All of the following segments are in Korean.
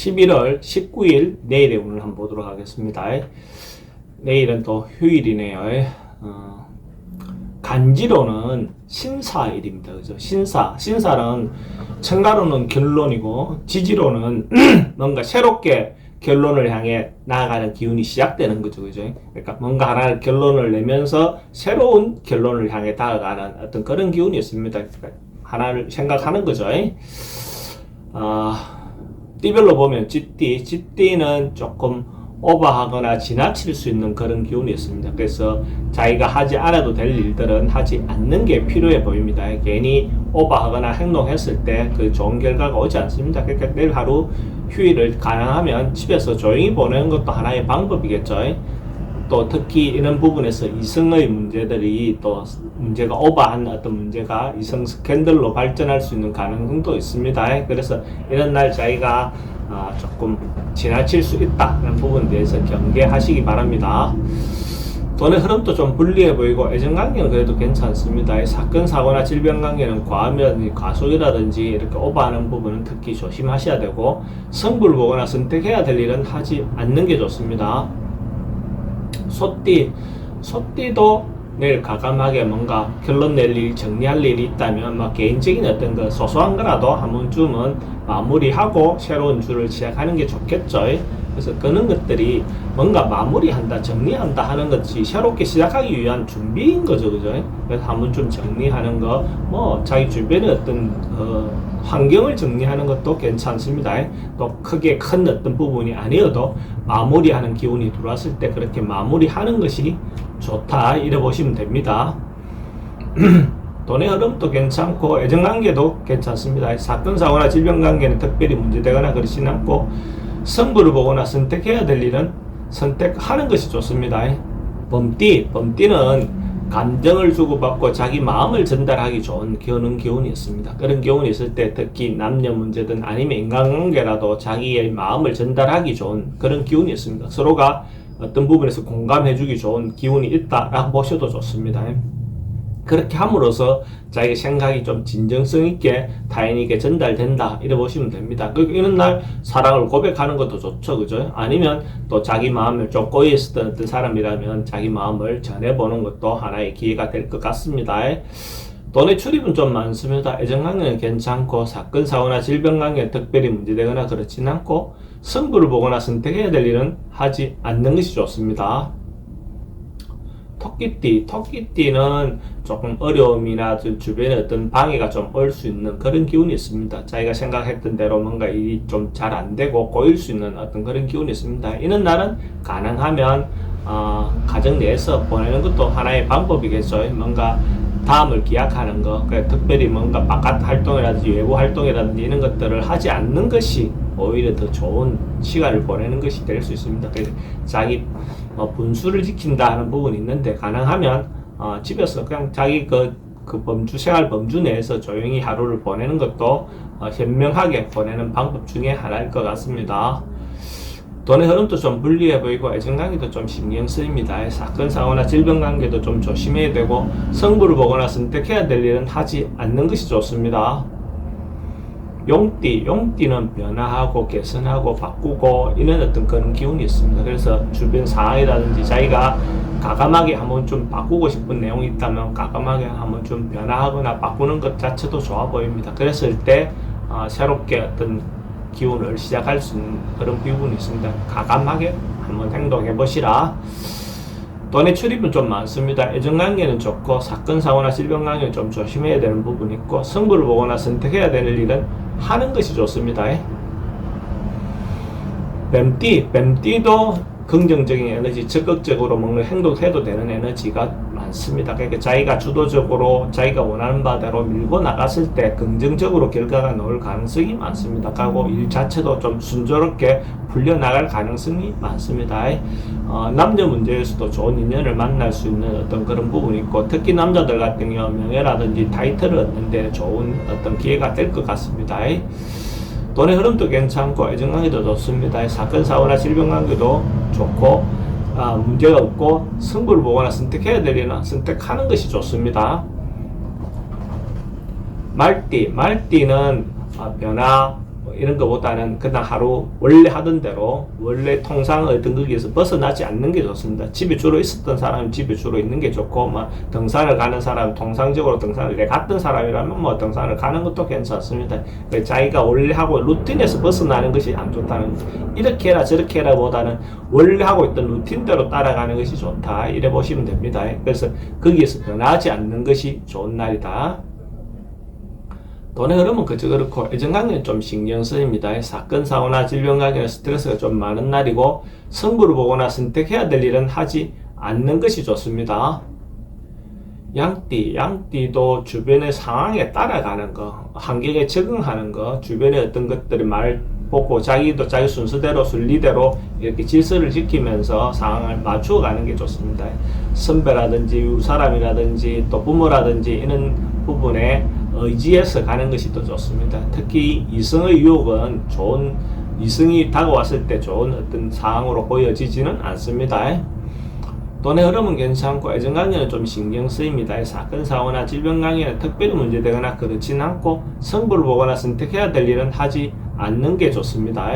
11월 19일 내일의 운을 한번 보도록 하겠습니다. 내일은 또 휴일이네요. 간지로는 신사일입니다. 그죠? 신사는 청가로는 결론이고 지지로는 뭔가 새롭게 결론을 향해 나아가는 기운이 시작되는 거죠. 그죠? 그러니까 뭔가 하나의 결론을 내면서 새로운 결론을 향해 다가가는 어떤 그런 기운이 있습니다. 그러니까 하나를 생각하는 거죠. 띠별로 보면 쥐띠는 조금 오버하거나 지나칠 수 있는 그런 기운이 있습니다. 그래서 자기가 하지 않아도 될 일들은 하지 않는 게 필요해 보입니다. 괜히 오버하거나 행동했을 때 그 좋은 결과가 오지 않습니다. 그러니까 내일 하루 휴일을 가능하면 집에서 조용히 보내는 것도 하나의 방법이겠죠. 또 특히 이런 부분에서 이성의 문제들이 또 문제가 오버한 어떤 문제가 이성 스캔들로 발전할 수 있는 가능성도 있습니다. 그래서 이런 날 자기가 조금 지나칠 수 있다는 부분에 대해서 경계하시기 바랍니다. 돈의 흐름도 좀 불리해 보이고 애정관계는 그래도 괜찮습니다. 사건, 사고나 질병관계는 과하면 과속이라든지 이렇게 오버하는 부분은 특히 조심하셔야 되고, 승부를 보거나 선택해야 될 일은 하지 않는 게 좋습니다. 소띠도 내일 과감하게 뭔가 결론 낼 일, 정리할 일이 있다면 막 개인적인 어떤 그 소소한 거라도 한 번쯤은 마무리하고 새로운 주를 시작하는 게 좋겠죠. 그래서 그런 것들이 뭔가 마무리한다, 정리한다 하는 것이 새롭게 시작하기 위한 준비인 거죠. 그죠? 그래서 한 번쯤 정리하는 거, 자기 주변의 어떤 환경을 정리하는 것도 괜찮습니다. 또 크게 큰 어떤 부분이 아니어도 마무리하는 기운이 들어왔을 때 그렇게 마무리하는 것이 좋다, 이래 보시면 됩니다. 돈의 흐름도 괜찮고 애정관계도 괜찮습니다. 사건, 사고나 질병관계는 특별히 문제되거나 그렇지는 않고, 승부를 보거나 선택해야 될 일은 선택하는 것이 좋습니다. 범띠는 감정을 주고받고 자기 마음을 전달하기 좋은 그런 기운이 있습니다. 그런 기운이 있을 때 특히 남녀 문제든 아니면 인간관계라도 자기의 마음을 전달하기 좋은 그런 기운이 있습니다. 서로가 어떤 부분에서 공감해주기 좋은 기운이 있다라고 보셔도 좋습니다. 그렇게 함으로써 자기 생각이 좀 진정성 있게 타인에게 전달된다, 이래 보시면 됩니다. 이런 날 사랑을 고백하는 것도 좋죠. 그죠? 아니면 또 자기 마음을 좀 꼬여있었던 어떤 사람이라면 자기 마음을 전해보는 것도 하나의 기회가 될 것 같습니다. 돈의 출입은 좀 많습니다. 애정관계는 괜찮고, 사건, 사고나 질병관계는 특별히 문제되거나 그렇진 않고, 승부를 보거나 선택해야 될 일은 하지 않는 것이 좋습니다. 토끼띠는 조금 어려움이나 주변에 어떤 방해가 좀 올 수 있는 그런 기운이 있습니다. 자기가 생각했던 대로 뭔가 일이 좀 잘 안 되고 꼬일 수 있는 어떤 그런 기운이 있습니다. 이런 날은 가능하면 가정 내에서 보내는 것도 하나의 방법이겠죠. 뭔가 다음을 기약하는 거, 특별히 뭔가 바깥 활동이라든지 외부 활동이라든지 이런 것들을 하지 않는 것이 오히려 더 좋은 시간을 보내는 것이 될 수 있습니다. 그래서 자기 분수를 지킨다 하는 부분이 있는데, 가능하면 집에서 그냥 자기 그 생활 범주 내에서 조용히 하루를 보내는 것도 현명하게 보내는 방법 중에 하나일 것 같습니다. 돈의 흐름도 좀 불리해 보이고 애정관계도 좀 신경 쓰입니다. 사건, 사고나 질병관계도 좀 조심해야 되고, 승부를 보거나 선택해야 될 일은 하지 않는 것이 좋습니다. 용띠는 변화하고 개선하고 바꾸고 이런 어떤 그런 기운이 있습니다. 그래서 주변 상황이라든지 자기가 과감하게 한번 좀 바꾸고 싶은 내용이 있다면 과감하게 한번 좀 변화하거나 바꾸는 것 자체도 좋아 보입니다. 그랬을 때 새롭게 어떤 기운을 시작할 수 있는 그런 부분이 있습니다. 과감하게 한번 행동해 보시라. 돈의 출입은 좀 많습니다. 애정관계는 좋고, 사건, 사고나 질병관계는 좀 조심해야 되는 부분이 있고, 승부를 보거나 선택해야 되는 일은 하는 것이 좋습니다. 뱀띠도 긍정적인 에너지, 적극적으로 뭔가 행동해도 되는 에너지가 많습니다. 그러니까 자기가 주도적으로 자기가 원하는 바대로 밀고 나갔을 때 긍정적으로 결과가 나올 가능성이 많습니다. 그리고 일 자체도 좀 순조롭게 풀려나갈 가능성이 많습니다. 남녀 문제에서도 좋은 인연을 만날 수 있는 어떤 그런 부분이 있고, 특히 남자들 같은 경우 명예라든지 타이틀을 얻는 데 좋은 어떤 기회가 될 것 같습니다. 돈의 흐름도 괜찮고 애정관계도 좋습니다. 사건, 사고나 질병관계도 좋고, 문제가 없고, 승부를 보거나 선택해야 되려나 선택하는 것이 좋습니다. 말띠는 변화, 뭐 이런 것보다는 그냥 하루 원래 하던 대로 원래 통상의 등극에서 벗어나지 않는 게 좋습니다. 집에 주로 있었던 사람은 집에 주로 있는 게 좋고, 뭐 등산을 가는 사람, 통상적으로 등산을 내 갔던 사람이라면 뭐 등산을 가는 것도 괜찮습니다. 자기가 원래 하고 루틴에서 벗어나는 것이 안 좋다는 거죠. 이렇게 해라 저렇게 해라 보다는 원래 하고 있던 루틴대로 따라가는 것이 좋다, 이래 보시면 됩니다. 그래서 거기에서 변하지 않는 것이 좋은 날이다. 돈의 흐름은 그저 그렇고 애정관계는 좀 신경 쓰입니다. 사건, 사고나 질병 관계는 스트레스가 좀 많은 날이고, 승부를 보거나 선택해야 될 일은 하지 않는 것이 좋습니다. 양띠도 주변의 상황에 따라가는 거, 환경에 적응하는 거, 주변의 어떤 것들이 말 보고 자기도 자기 순서대로 순리대로 이렇게 질서를 지키면서 상황을 맞추어 가는 게 좋습니다. 선배라든지 사람이라든지 또 부모라든지 이런 부분에 의지해서 가는 것이 더 좋습니다. 특히 이성의 유혹은 이성이 다가왔을 때 좋은 어떤 상황으로 보여지지는 않습니다. 돈의 흐름은 괜찮고 애정관계는 좀 신경 쓰입니다. 사건, 사고나 질병 관계는 특별히 문제되거나 그렇진 않고, 승부를 보거나 선택해야 될 일은 하지 않는 게 좋습니다.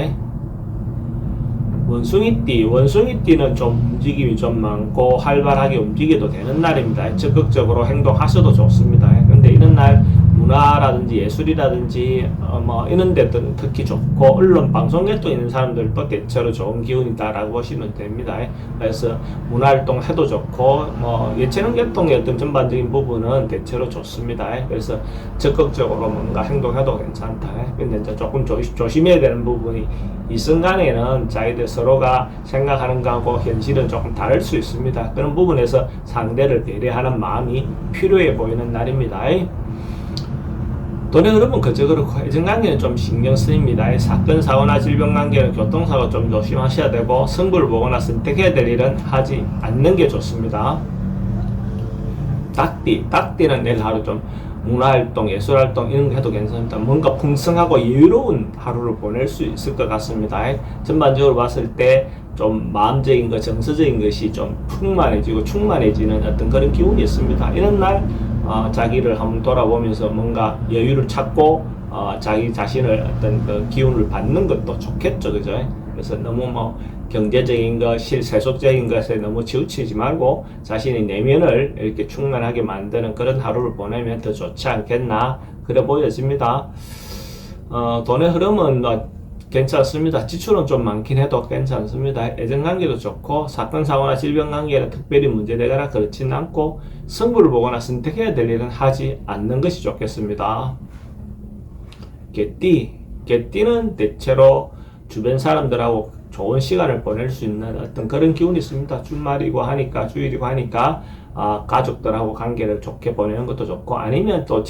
원숭이띠는 좀 움직임이 좀 많고 활발하게 움직여도 되는 날입니다. 적극적으로 행동하셔도 좋습니다. 근데 이런 날 문화라든지 예술이라든지 뭐 이런 데들은 특히 좋고, 언론 방송계통 있는 사람들도 대체로 좋은 기운이다라고 보시면 됩니다. 그래서 문화활동 해도 좋고, 뭐 예체능 계통의 어떤 전반적인 부분은 대체로 좋습니다. 그래서 적극적으로 뭔가 행동해도 괜찮다. 근데 이제 조금 조심해야 되는 부분이, 이성 간에는 자기들 서로가 생각하는 거하고 현실은 조금 다를 수 있습니다. 그런 부분에서 상대를 배려하는 마음이 필요해 보이는 날입니다. 돈의 흐름은 그저 그렇고 애정관계는 좀 신경 쓰입니다. 사건, 사고나 질병 관계는 교통사고 좀 조심하셔야 되고, 승부를 보거나 선택해야 될 일은 하지 않는 게 좋습니다. 닭띠는 내일 하루 좀 문화활동, 예술활동 이런 거 해도 괜찮습니다. 뭔가 풍성하고 여유로운 하루를 보낼 수 있을 것 같습니다. 전반적으로 봤을 때 좀 마음적인 것, 정서적인 것이 좀 풍만해지고 충만해지는 어떤 그런 기운이 있습니다. 이런 날 자기를 한번 돌아보면서 뭔가 여유를 찾고 자기 자신을 어떤 그 기운을 받는 것도 좋겠죠, 그죠? 그래서 너무 뭐 경제적인 것, 세속적인 것에 너무 치우치지 말고 자신의 내면을 이렇게 충만하게 만드는 그런 하루를 보내면 더 좋지 않겠나, 그래 보여집니다. 돈의 흐름은 괜찮습니다. 지출은 좀 많긴 해도 괜찮습니다. 애정관계도 좋고, 사건, 사고나 질병 관계는 특별히 문제되거나 그렇지는 않고, 승부를 보거나 선택해야 될 일은 하지 않는 것이 좋겠습니다. 개띠는 대체로 주변 사람들하고 좋은 시간을 보낼 수 있는 어떤 그런 기운이 있습니다. 주말이고 하니까, 주일이고 하니까 가족들하고 관계를 좋게 보내는 것도 좋고, 아니면 또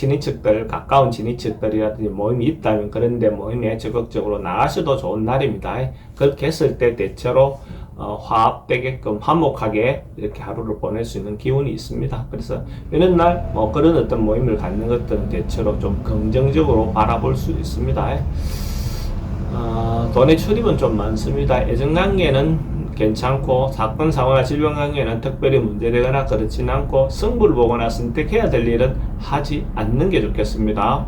가까운 친인척들이라든지 모임이 있다면 그런데 모임에 적극적으로 나가셔도 좋은 날입니다. 그렇게 했을 때 대체로 화합되게끔 화목하게 이렇게 하루를 보낼 수 있는 기운이 있습니다. 그래서 이런 날 뭐 그런 어떤 모임을 갖는 것들은 대체로 좀 긍정적으로 바라볼 수 있습니다. 돈의 출입은 좀 많습니다. 애정관계는 괜찮고, 사건, 사고나 질병 관계는 특별히 문제되거나 그렇진 않고, 승부를 보거나 선택해야 될 일은 하지 않는 게 좋겠습니다.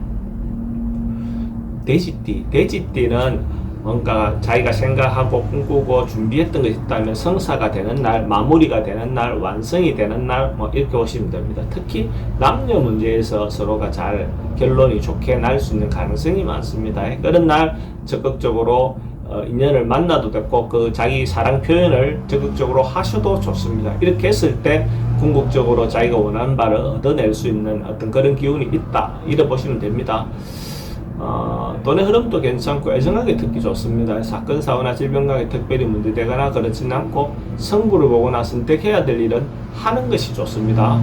돼지띠는 뭔가 자기가 생각하고 꿈꾸고 준비했던 것이 있다면 성사가 되는 날, 마무리가 되는 날, 완성이 되는 날, 뭐 이렇게 보시면 됩니다. 특히 남녀 문제에서 서로가 잘 결론이 좋게 날 수 있는 가능성이 많습니다. 그런 날 적극적으로 인연을 만나도 됐고, 그 자기 사랑 표현을 적극적으로 하셔도 좋습니다. 이렇게 했을 때 궁극적으로 자기가 원하는 바를 얻어낼 수 있는 어떤 그런 기운이 있다, 이래 보시면 됩니다. 돈의 흐름도 괜찮고 애정관계 특히 좋습니다. 사건, 사고나 질병 관계 특별히 문제되거나 그렇진 않고, 승부를 보거나 선택해야 될 일은 하는 것이 좋습니다.